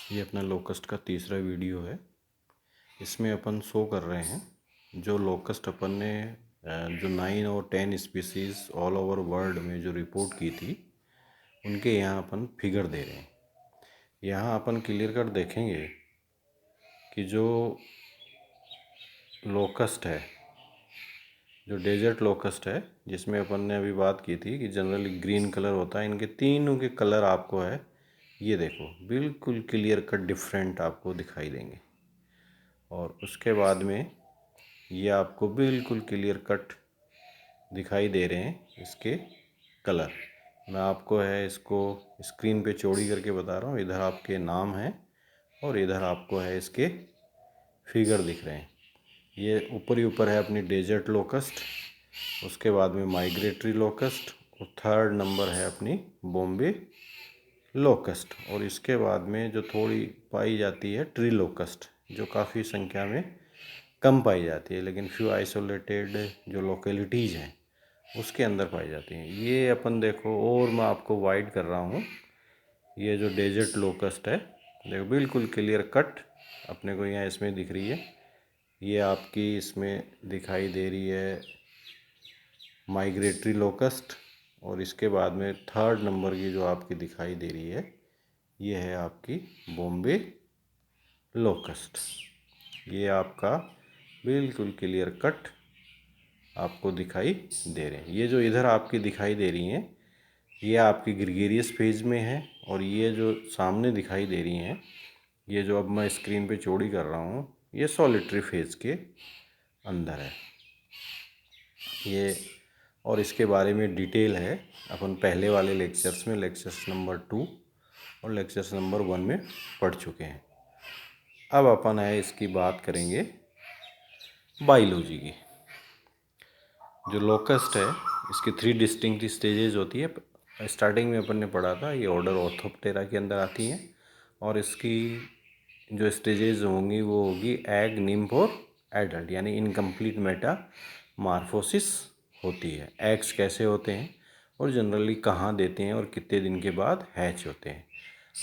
ये अपना लोकस्ट का तीसरा वीडियो है। इसमें अपन शो कर रहे हैं जो लोकस्ट अपन ने जो 9 और 10 स्पीसीज़ ऑल ओवर वर्ल्ड में जो रिपोर्ट की थी उनके यहाँ अपन फिगर दे रहे हैं। यहाँ अपन क्लियर कट देखेंगे कि जो लोकस्ट है, जो डेजर्ट लोकस्ट है, जिसमें अपन ने अभी बात की थी कि जनरली ग्रीन कलर होता है, इनके तीनों के कलर आपको है, ये देखो बिल्कुल क्लियर कट डिफरेंट आपको दिखाई देंगे। और उसके बाद में ये आपको बिल्कुल क्लियर कट दिखाई दे रहे हैं इसके कलर। मैं आपको है इसको स्क्रीन पे चौड़ी करके बता रहा हूँ। इधर आपके नाम है और इधर आपको है इसके फिगर दिख रहे हैं। ये ऊपर ही ऊपर है अपनी डेजर्ट लोकस्ट, उसके बाद में माइग्रेटरी लोकस्ट और थर्ड नंबर है अपनी बॉम्बे लोकस्ट। और इसके बाद में जो थोड़ी पाई जाती है ट्री लोकस्ट, जो काफ़ी संख्या में कम पाई जाती है लेकिन फ्यू आइसोलेटेड जो लोकेलिटीज़ हैं उसके अंदर पाई जाती हैं। ये अपन देखो, और मैं आपको वाइड कर रहा हूँ। ये जो डेजर्ट लोकस्ट है देखो बिल्कुल क्लियर कट अपने को यहाँ इसमें दिख रही है। ये आपकी इसमें दिखाई दे रही है माइग्रेटरी लोकस्ट। और इसके बाद में थर्ड नंबर की जो आपकी दिखाई दे रही है ये है आपकी बॉम्बे लोकस्ट। ये आपका बिल्कुल क्लियर कट आपको दिखाई दे रहे हैं। ये जो इधर आपकी दिखाई दे रही हैं ये आपकी ग्रीगेरियस फेज में है, और ये जो सामने दिखाई दे रही हैं ये जो अब मैं स्क्रीन पे चौड़ी कर रहा हूँ ये सॉलिटरी फेज के अंदर है ये। और इसके बारे में डिटेल है अपन पहले वाले लेक्चर्स में, लेक्चर्स नंबर 2 और लेक्चर्स नंबर 1 में पढ़ चुके हैं। अब अपन है इसकी बात करेंगे बायोलॉजी की। जो लोकस्ट है इसकी 3 डिस्टिंक्ट स्टेजेस होती है। स्टार्टिंग में अपन ने पढ़ा था ये ऑर्डर ऑर्थोप्टेरा के अंदर आती हैं, और इसकी जो स्टेजेस होंगी वो होगी एग, निम्फ और एडल्ट, यानी इनकम्प्लीट मेटामॉर्फोसिस होती है। एग्स कैसे होते हैं और जनरली कहाँ देते हैं और कितने दिन के बाद हैच होते हैं।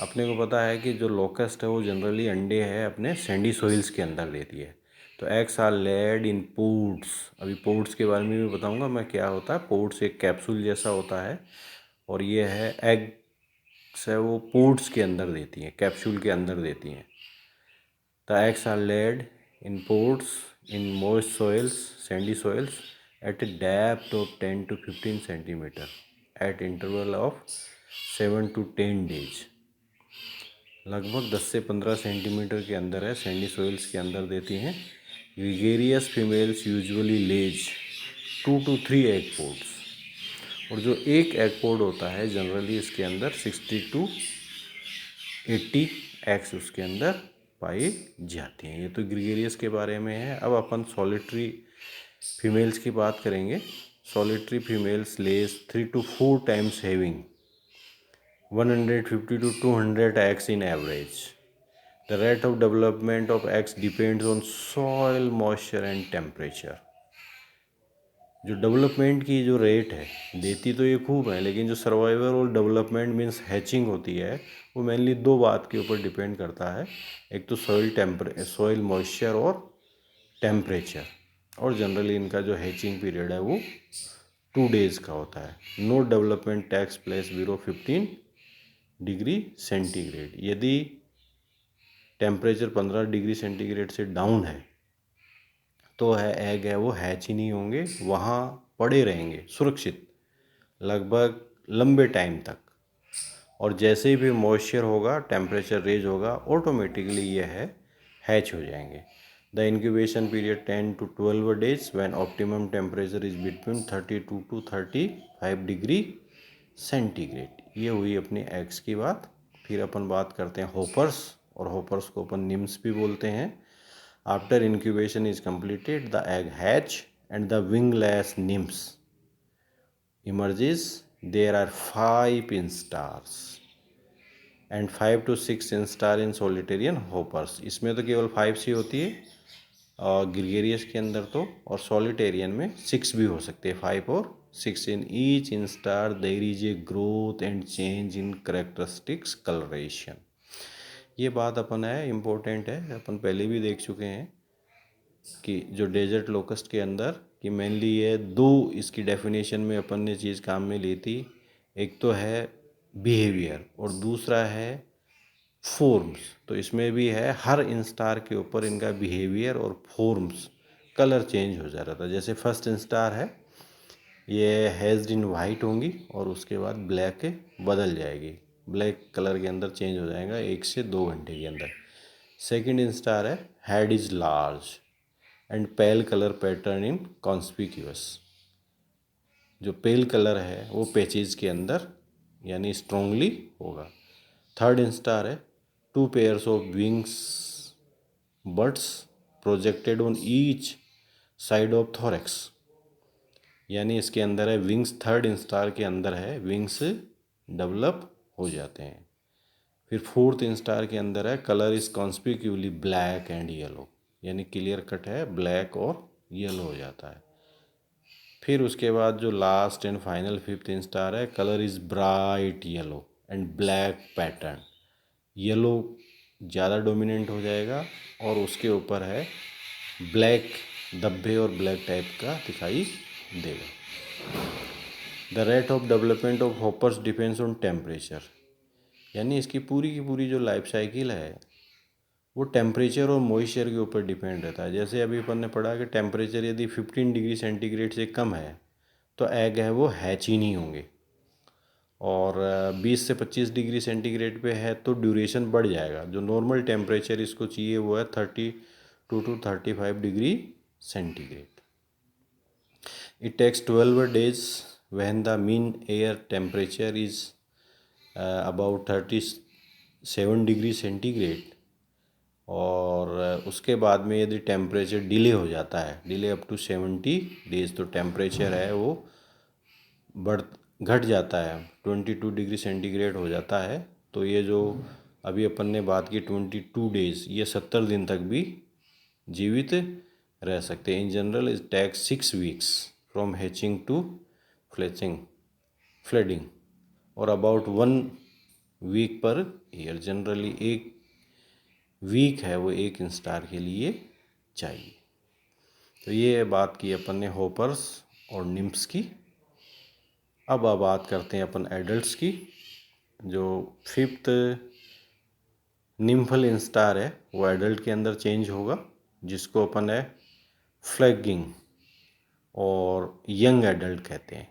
अपने को पता है कि जो लोकस्ट है वो जनरली अंडे है अपने सैंडी सॉइल्स के अंदर देती है। तो eggs are laid in pods. अभी पोड्स के बारे में भी बताऊंगा मैं क्या होता है। पोड्स एक कैप्सूल जैसा होता है, और ये है एग्स है वो पोड्स के अंदर देती हैं, कैप्सूल के अंदर देती हैं। The eggs are laid in pods in moist soils, sandy soils at a depth of 10 to 15 centimeter at interval of 7 to 10 days। लगभग 10 से 15 सेंटीमीटर के अंदर है, सैंडी सोइल्स के अंदर देती हैं। Gregarious females usually lays 2 to 3 egg pods, और जो एक एग पोड होता है जनरली इसके अंदर 60 to 80 एग्स उसके अंदर पाई जाती हैं। ये तो ग्रीगेरियस के बारे में है। अब अपन सॉलिटरी फीमेल्स की बात करेंगे। Solitary females lays 3 to 4 times having 150 to 200 eggs in average। The rate of development of eggs depends on soil moisture and temperature। जो डेवलपमेंट की जो रेट है, देती तो ये खूब है लेकिन जो सर्वाइवल और डेवलपमेंट मीन्स हैचिंग होती है वो मेनली 2 बात के ऊपर डिपेंड करता है। एक तो सॉइल मॉइस्चर और टेम्परेचर। और जनरली इनका जो हैचिंग पीरियड है वो 2 डेज़ का होता है। No development takes place below 15 degree centigrade. यदि टेम्परेचर 15 डिग्री सेंटीग्रेड से डाउन है तो एग है वो हैच ही नहीं होंगे, वहाँ पड़े रहेंगे सुरक्षित लगभग लंबे टाइम तक। और जैसे ही भी मॉइस्चर होगा, टेम्परेचर रेज होगा, ऑटोमेटिकली ये है हैच हो जाएंगे। The incubation period 10 to 12 days when optimum temperature is between 32 to 35 degree centigrade. ये हुई अपनी एग्स की बात। फिर अपन बात करते हैं होपर्स, और होपर्स को अपन निम्स भी बोलते हैं। After incubation is completed, the egg hatch and the wingless nymphs emerges। There are 5 instars and 5 to 6 instar in solitarian hoppers। इसमें तो केवल 5 सी होती है और ग्रीगेरियस के अंदर तो, और सॉलिटेरियन में 6 भी हो सकते हैं, 5 और 6। In each instar there is a growth and change in characteristics coloration. ये बात अपन है इम्पोर्टेंट है, अपन पहले भी देख चुके हैं कि जो डेजर्ट लोकस्ट के अंदर कि मेनली ये दो इसकी डेफिनेशन में अपन ने चीज़ काम में ली थी। एक तो है बिहेवियर और दूसरा है फॉर्म्स। तो इसमें भी है हर इंस्टार के ऊपर इनका बिहेवियर और फॉर्म्स कलर चेंज हो जा रहा था। जैसे फर्स्ट इंस्टार है ये हेज्ड इन वाइट होंगी और उसके बाद ब्लैक बदल जाएगी, ब्लैक कलर के अंदर चेंज हो जाएगा 1 से 2 घंटे के अंदर। सेकंड इंस्टार है head is large and pale colour pattern in conspicuous. जो पेल कलर है वो पैचेज के अंदर यानी स्ट्रोंगली होगा। थर्ड इंस्टार है two pairs of wings birds projected on each side of thorax. यानी इसके अंदर है विंग्स, थर्ड इंस्टार के अंदर है विंग्स डेवलप हो जाते हैं। फिर फोर्थ इंस्टार के अंदर है colour is conspicuously black and yellow, यानी क्लियर कट है ब्लैक और येलो हो जाता है। फिर उसके बाद जो last and final fifth instar है colour is bright yellow and black pattern. Yellow ज़्यादा डोमिनेंट हो जाएगा और उसके ऊपर है ब्लैक धब्बे और ब्लैक टाइप का दिखाई देगा। The rate of development of hoppers depends on temperature. यानी इसकी पूरी की पूरी जो लाइफ साइकिल है वो टेम्परेचर और मॉइस्चर के ऊपर डिपेंड रहता है। जैसे अभी अपन ने पढ़ा कि टेम्परेचर यदि 15 डिग्री सेंटीग्रेड से कम है तो एग है वो हैच ही नहीं होंगे, और 20 से 25 डिग्री सेंटीग्रेड पे है तो ड्यूरेशन बढ़ जाएगा। जो नॉर्मल टेम्परेचर इसको चाहिए वो है 32 to 35 degree centigrade. It takes 12 days when the mean air temperature is about 37 degree centigrade. और उसके बाद में यदि टेम्परेचर डिले हो जाता है, डिले अप टू 70 days, तो टेम्परेचर है वो बढ़ घट जाता है 22 डिग्री सेंटीग्रेड हो जाता है। तो ये जो अभी अपन ने बात की 22 days, ये 70 दिन तक भी जीवित रह सकते हैं। In general it takes 6 weeks from hatching to fledging और about 1 week per year. Generally 1 week है वो एक इंस्टार के लिए चाहिए। तो ये बात की अपन ने होपर्स और निम्फ्स की। अब बात करते हैं अपन एडल्ट्स की। जो फिफ्थ निम्फल इंस्टार है वो एडल्ट के अंदर चेंज होगा, जिसको अपन है फ्लैगिंग और यंग एडल्ट कहते हैं।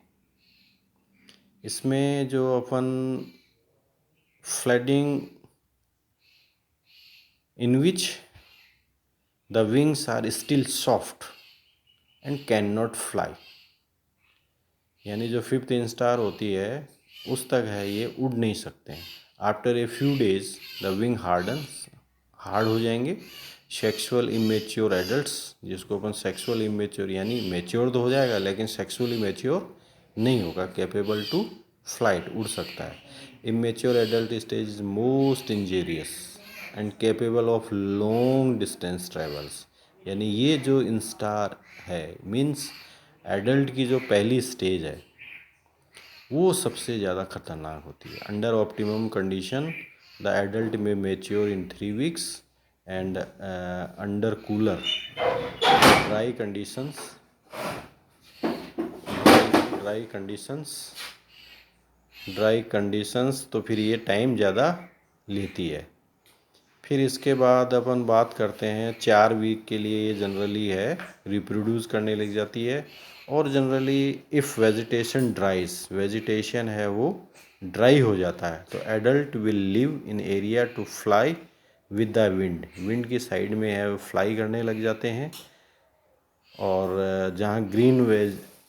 इसमें जो अपन फ्लैडिंग in which the wings are still soft and cannot fly, यानी जो फिफ्थ इंस्टार होती है उस तक है ये उड़ नहीं सकते हैं। After a few days the wing hard हो जाएंगे। सेक्सुअल इमेच्योर एडल्ट्स, जिसको अपन सेक्सुअल इमेच्योर यानी मेच्योर तो हो जाएगा लेकिन सेक्सुअली मेच्योर नहीं होगा, कैपेबल टू फ्लाइट, उड़ सकता है। Immature adult stage is most injurious and capable of long distance travels. यानी ये जो इंस्टार है मीन्स एडल्ट की जो पहली स्टेज है वो सबसे ज़्यादा खतरनाक होती है। Under optimum condition the adult में mature in 3 weeks and under cooler dry conditions तो फिर ये टाइम ज़्यादा लेती है। फिर इसके बाद अपन बात करते हैं 4 week के लिए ये जनरली है रिप्रोड्यूस करने लग जाती है। और जनरली इफ़ वेजिटेशन है वो ड्राई हो जाता है तो adult will live in area to fly with the wind की साइड में है वो फ्लाई करने लग जाते हैं। और जहाँ green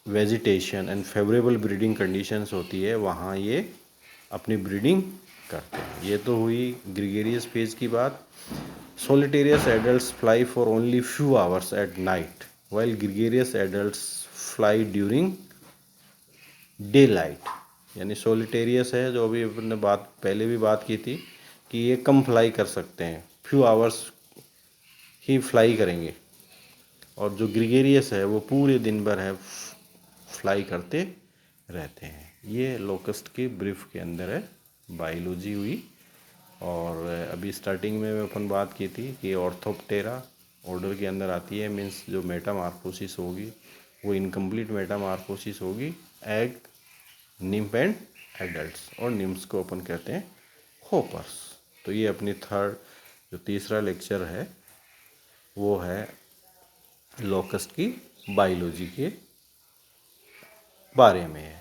vegetation and favourable breeding conditions होती है वहाँ ये अपनी ब्रीडिंग करते हैं। ये तो हुई ग्रीगेरियस फेज की बात। Solitarious adults fly for only few hours at night while gregarious adults fly during daylight. यानी सोलिटेरियस है जो अभी अपने पहले भी बात की थी कि ये कम फ्लाई कर सकते हैं, फ्यू आवर्स ही फ्लाई करेंगे, और जो ग्रीगेरियस है वो पूरे दिन भर है फ्लाई करते रहते हैं। ये लोकस्ट के ब्रीफ के अंदर है बायोलॉजी हुई और अभी स्टार्टिंग में अपन बात की थी कि ऑर्थोप्टेरा ऑर्डर के अंदर आती है, मीन्स जो मेटामार्फोसिस होगी वो इनकम्प्लीट मेटामार्फोसिस होगी एग, निम्फ एंड एडल्ट्स, और निम्स को अपन कहते हैं होपर्स। तो ये अपनी जो तीसरा लेक्चर है वो है लोकस्ट की बायोलॉजी के बारे में है।